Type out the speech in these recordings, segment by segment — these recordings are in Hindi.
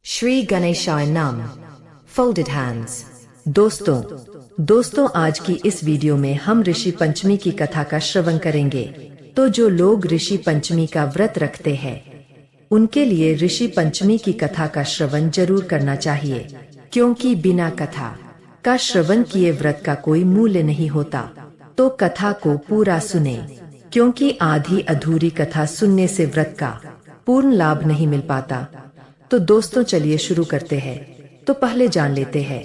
श्री गणेशाय नम। Folded hands. दोस्तों आज की इस वीडियो में हम ऋषि पंचमी की कथा का श्रवण करेंगे। तो जो लोग ऋषि पंचमी का व्रत रखते हैं उनके लिए ऋषि पंचमी की कथा का श्रवण जरूर करना चाहिए, क्योंकि बिना कथा का श्रवण किए व्रत का कोई मूल्य नहीं होता। तो कथा को पूरा सुने, क्योंकि आधी अधूरी कथा सुनने से व्रत का पूर्ण लाभ नहीं मिल पाता। तो दोस्तों चलिए शुरू करते हैं। तो पहले जान लेते हैं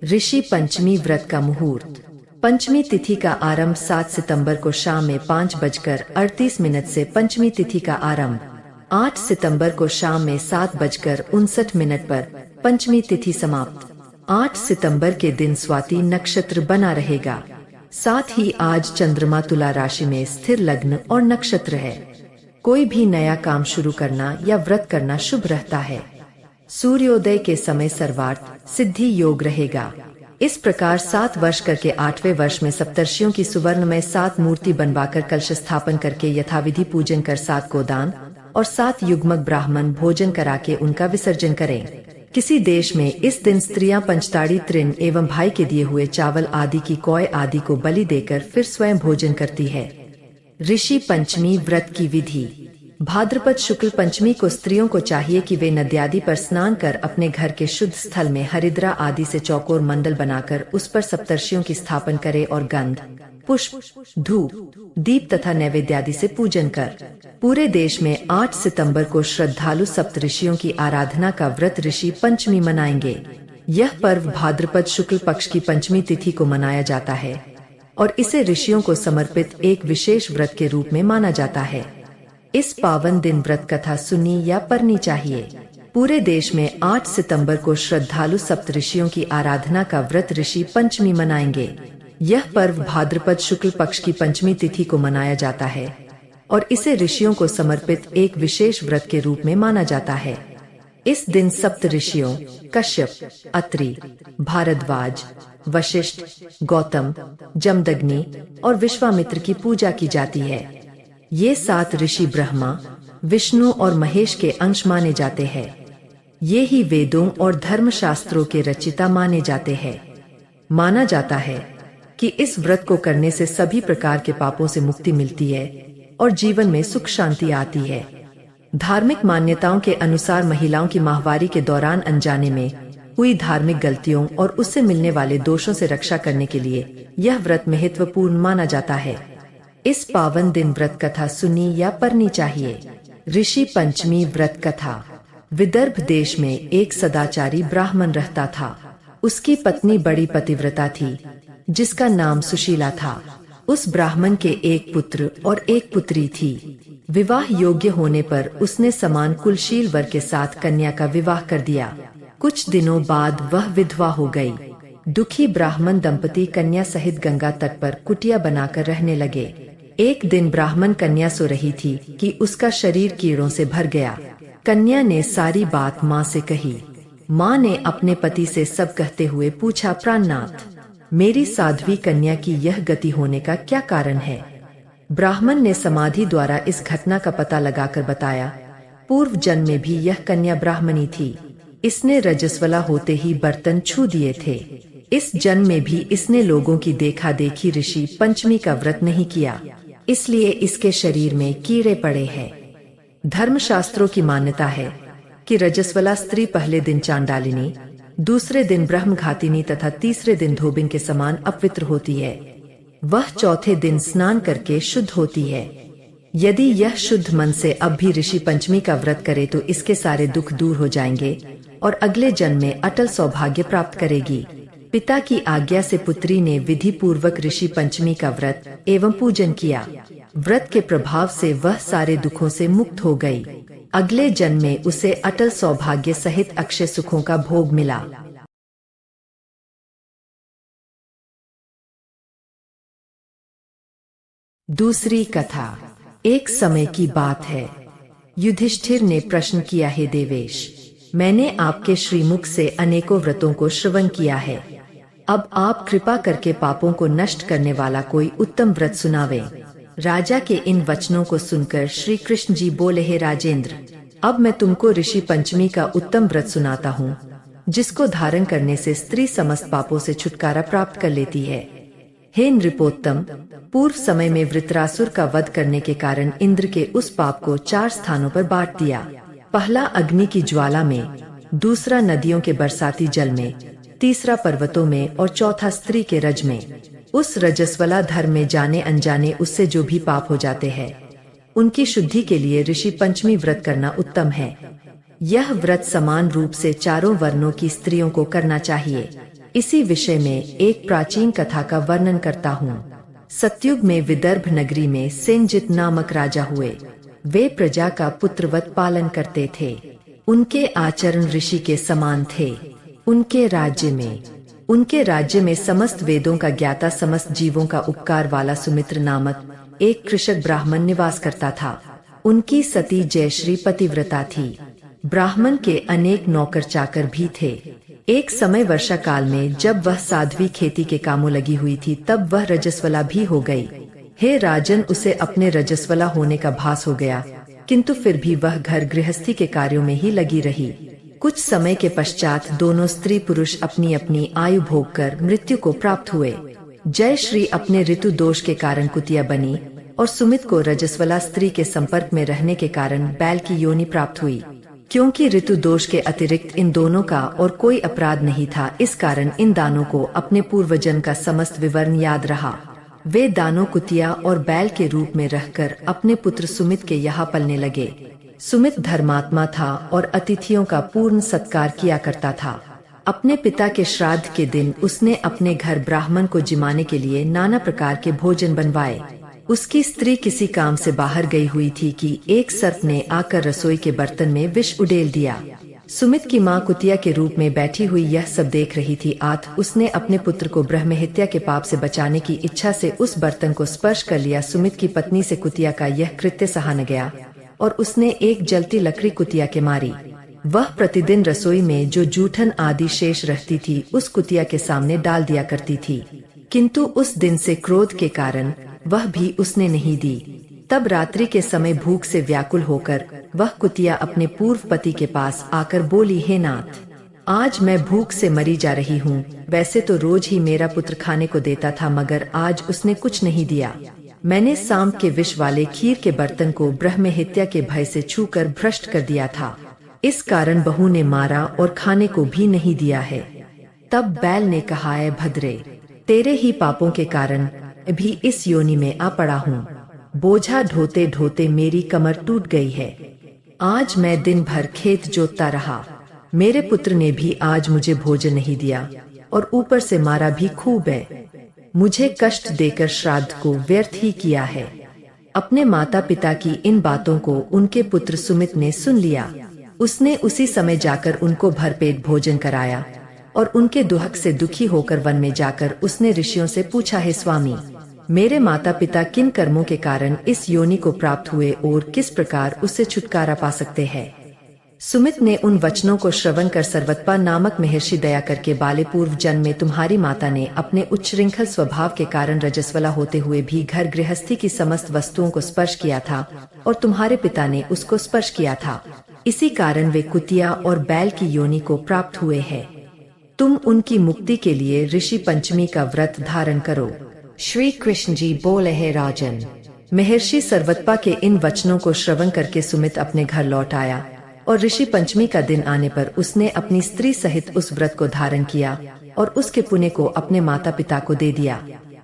ऋषि पंचमी व्रत का मुहूर्त। पंचमी तिथि का आरंभ 7 सितंबर को शाम में 5:38 से पंचमी तिथि का आरंभ 8 सितंबर को शाम में 7:59 पर पंचमी तिथि समाप्त 8 सितंबर के दिन स्वाति नक्षत्र बना रहेगा। साथ ही आज चंद्रमा तुला राशि में स्थिर लग्न और नक्षत्र है। कोई भी नया काम शुरू करना या व्रत करना शुभ रहता है। सूर्योदय के समय सर्वार्थ सिद्धि योग रहेगा। इस प्रकार 7 वर्ष करके 8वें वर्ष में सप्तर्षियों की सुवर्ण में 7 मूर्ति बनवाकर कलश स्थापन करके यथाविधि पूजन कर 7 गोदान और 7 युग्मक ब्राह्मण भोजन करा के उनका विसर्जन करें। किसी देश में इस दिन स्त्रियां पंचताड़ी तृण एवं भाई के दिए हुए चावल आदि की कौए आदि को बलि देकर फिर स्वयं भोजन करती है। ऋषि पंचमी व्रत की विधि। भाद्रपद शुक्ल पंचमी को स्त्रियों को चाहिए कि वे नद्यादि पर स्नान कर अपने घर के शुद्ध स्थल में हरिद्रा आदि से चौकोर मंडल बनाकर उस पर सप्तर्षियों की स्थापन करे और गंध, पुष्प, धूप, दीप तथा नैवेद्यादि से पूजन कर। पूरे देश में 8 सितंबर को श्रद्धालु सप्तऋषियों की आराधना का व्रत ऋषि पंचमी मनाएंगे। यह पर्व भाद्रपद शुक्ल पक्ष की पंचमी तिथि को मनाया जाता है और इसे ऋषियों को समर्पित एक विशेष व्रत के रूप में माना जाता है। इस पावन दिन व्रत कथा सुननी या पढ़नी चाहिए। पूरे देश में 8 सितंबर को श्रद्धालु सप्तऋषियों की आराधना का व्रत ऋषि पंचमी मनाएंगे। यह पर्व भाद्रपद शुक्ल पक्ष की पंचमी तिथि को मनाया जाता है और इसे ऋषियों को समर्पित एक विशेष व्रत के रूप में माना जाता है। इस दिन सप्तऋषियों कश्यप, अत्रि, भारद्वाज, वशिष्ठ, गौतम, जमदग्नि और विश्वामित्र की पूजा की जाती है। ये 7 ऋषि ब्रह्मा, विष्णु और महेश के अंश माने जाते हैं। ये ही वेदों और धर्मशास्त्रों के रचिता माने जाते हैं। माना जाता है कि इस व्रत को करने से सभी प्रकार के पापों से मुक्ति मिलती है और जीवन में सुख शांति आती है। धार्मिक मान्यताओं के अनुसार महिलाओं की माहवारी के दौरान अनजाने में हुई धार्मिक गलतियों और उससे मिलने वाले दोषों से रक्षा करने के लिए यह व्रत महत्वपूर्ण माना जाता है। इस पावन दिन व्रत कथा सुननी या पढ़नी चाहिए। ऋषि पंचमी व्रत कथा। विदर्भ देश में एक सदाचारी ब्राह्मण रहता था। उसकी पत्नी बड़ी पतिव्रता थी, जिसका नाम सुशीला था। उस ब्राह्मण के एक पुत्र और एक पुत्री थी। विवाह योग्य होने पर उसने समान कुलशील वर के साथ कन्या का विवाह कर दिया। कुछ दिनों बाद वह विधवा हो गई। दुखी ब्राह्मण दंपति कन्या सहित गंगा तट पर कुटिया बनाकर रहने लगे। एक दिन ब्राह्मण कन्या सो रही थी कि उसका शरीर कीड़ों से भर गया। कन्या ने सारी बात माँ से कही। माँ ने अपने पति से सब कहते हुए पूछा, प्राणनाथ, मेरी साध्वी कन्या की यह गति होने का क्या कारण है? ब्राह्मण ने समाधि द्वारा इस घटना का पता लगाकर बताया, पूर्व जन्म में भी यह कन्या ब्राह्मणी थी। इसने रजस्वला होते ही बर्तन छू दिए थे। इस जन्म में भी इसने लोगों की देखा देखी ऋषि पंचमी का व्रत नहीं किया, इसलिए इसके शरीर में कीड़े पड़े हैं। धर्मशास्त्रों की मान्यता है कि रजस्वला स्त्री पहले दिन चांडालिनी, दूसरे दिन ब्रह्मघातिनी तथा तीसरे दिन धोबिन के समान अपवित्र होती है। वह चौथे दिन स्नान करके शुद्ध होती है। यदि यह शुद्ध मन से अब भी ऋषि पंचमी का व्रत करे तो इसके सारे दुख दूर हो जाएंगे और अगले जन्म में अटल सौभाग्य प्राप्त करेगी। पिता की आज्ञा से पुत्री ने विधि पूर्वक ऋषि पंचमी का व्रत एवं पूजन किया। व्रत के प्रभाव से वह सारे दुखों से मुक्त हो गई। अगले जन्म में उसे अटल सौभाग्य सहित अक्षय सुखों का भोग मिला। दूसरी कथा। एक समय की बात है। युधिष्ठिर ने प्रश्न किया, हे देवेश, मैंने आपके श्रीमुख से अनेकों व्रतों को श्रवण किया है। अब आप कृपा करके पापों को नष्ट करने वाला कोई उत्तम व्रत सुनावें। राजा के इन वचनों को सुनकर श्री कृष्ण जी बोले, हे राजेंद्र, अब मैं तुमको ऋषि पंचमी का उत्तम व्रत सुनाता हूँ, जिसको धारण करने से स्त्री समस्त पापों से छुटकारा प्राप्त कर लेती है। हे नृपोत्तम, पूर्व समय में वृत्रासुर का वध करने के कारण इंद्र के उस पाप को 4 स्थानों पर बांट दिया। पहला अग्नि की ज्वाला में, दूसरा नदियों के बरसाती जल में, तीसरा पर्वतों में और चौथा स्त्री के रज में। उस रजस्वला धर्म में जाने अनजाने उससे जो भी पाप हो जाते हैं, उनकी शुद्धि के लिए ऋषि पंचमी व्रत करना उत्तम है। यह व्रत समान रूप से चारों वर्णों की स्त्रियों को करना चाहिए। इसी विषय में एक प्राचीन कथा का वर्णन करता हूँ। सतयुग में विदर्भ नगरी में सेनजित नामक राजा हुए। वे प्रजा का पुत्रवत पालन करते थे। उनके आचरण ऋषि के समान थे। उनके राज्य में समस्त वेदों का ज्ञाता, समस्त जीवों का उपकार वाला सुमित्र नामक एक कृषक ब्राह्मण निवास करता था। उनकी सती जयश्री पतिव्रता थी। ब्राह्मण के अनेक नौकर चाकर भी थे। एक समय वर्षा काल में जब वह साध्वी खेती के कामों लगी हुई थी, तब वह रजस्वला भी हो गई। हे राजन, उसे अपने रजस्वला होने का भास हो गया, किंतु फिर भी वह घर गृहस्थी के कार्यों में ही लगी रही। कुछ समय के पश्चात दोनों स्त्री पुरुष अपनी अपनी आयु भोग कर मृत्यु को प्राप्त हुए। जयश्री अपने ऋतु दोष के कारण कुतिया बनी और सुमित को रजस्वला स्त्री के संपर्क में रहने के कारण बैल की योनि प्राप्त हुई। क्योंकि ऋतु दोष के अतिरिक्त इन दोनों का और कोई अपराध नहीं था, इस कारण इन दानों को अपने पूर्वजन का समस्त विवरण याद रहा। वे दानों कुतिया और बैल के रूप में रहकर अपने पुत्र सुमित के यहाँ पलने लगे। सुमित धर्मात्मा था और अतिथियों का पूर्ण सत्कार किया करता था। अपने पिता के श्राद्ध के दिन उसने अपने घर ब्राह्मण को जिमाने के लिए नाना प्रकार के भोजन बनवाए। उसकी स्त्री किसी काम से बाहर गई हुई थी कि एक सर्प ने आकर रसोई के बर्तन में विष उडेल दिया। सुमित की माँ कुतिया के रूप में बैठी हुई यह सब देख रही थी। उसने अपने पुत्र को ब्रह्महत्या के पाप से बचाने की इच्छा से उस बर्तन को स्पर्श कर लिया। सुमित की पत्नी से कुतिया का यह कृत्य सहा न गया और उसने एक जलती लकड़ी कुतिया के मारी। वह प्रतिदिन रसोई में जो जूठन आदि शेष रहती थी उस कुतिया के सामने डाल दिया करती थी, किंतु उस दिन से क्रोध के कारण वह भी उसने नहीं दी। तब रात्रि के समय भूख से व्याकुल होकर वह कुतिया अपने पूर्व पति के पास आकर बोली, हे नाथ, आज मैं भूख से मरी जा रही हूँ। वैसे तो रोज ही मेरा पुत्र खाने को देता था, मगर आज उसने कुछ नहीं दिया। मैंने सांप के विष वाले खीर के बर्तन को ब्रह्महत्या के भय से छूकर भ्रष्ट कर दिया था। इस कारण बहू ने मारा और खाने को भी नहीं दिया है। तब बैल ने कहा, है भद्रे, तेरे ही पापों के कारण भी इस योनि में आ पड़ा हूँ। बोझा ढोते ढोते मेरी कमर टूट गई है। आज मैं दिन भर खेत जोतता रहा। मेरे पुत्र ने भी आज मुझे भोजन नहीं दिया और ऊपर से मारा भी खूब है। मुझे कष्ट देकर श्राद्ध को व्यर्थ ही किया है। अपने माता पिता की इन बातों को उनके पुत्र सुमित ने सुन लिया। उसने उसी समय जाकर उनको भरपेट भोजन कराया और उनके दुहक से दुखी होकर वन में जाकर उसने ऋषियों से पूछा, है स्वामी, मेरे माता पिता किन कर्मों के कारण इस योनि को प्राप्त हुए और किस प्रकार उससे छुटकारा पा सकते हैं? सुमित ने उन वचनों को श्रवण कर सर्वतपा नामक महर्षि दया करके बाले, पूर्व जन्म में तुम्हारी माता ने अपने उच्छृंखल स्वभाव के कारण रजस्वला होते हुए भी घर गृहस्थी की समस्त वस्तुओं को स्पर्श किया था और तुम्हारे पिता ने उसको स्पर्श किया था। इसी कारण वे कुतिया और बैल की योनि को प्राप्त हुए हैं। तुम उनकी मुक्ति के लिए ऋषि पंचमी का व्रत धारण करो। श्री कृष्ण जी बोले, है राजन। महर्षि सर्वतपा के इन वचनों को श्रवण करके सुमित अपने घर लौट आया और ऋषि पंचमी का दिन आने पर उसने अपनी स्त्री सहित उस व्रत को धारण किया और उसके पुण्य को अपने माता पिता को दे दिया।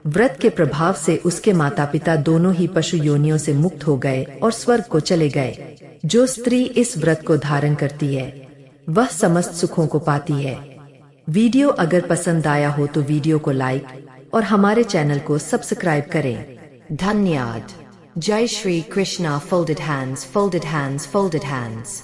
व्रत के प्रभाव से उसके माता पिता दोनों ही पशु योनियों से मुक्त हो गए और स्वर्ग को चले गए। जो स्त्री इस व्रत को धारण करती है वह समस्त सुखों को पाती है। वीडियो अगर पसंद आया हो तो वीडियो को लाइक और हमारे चैनल को सब्सक्राइब करें। धन्यवाद। जय Shri Krishna. Folded hands, folded hands, folded hands.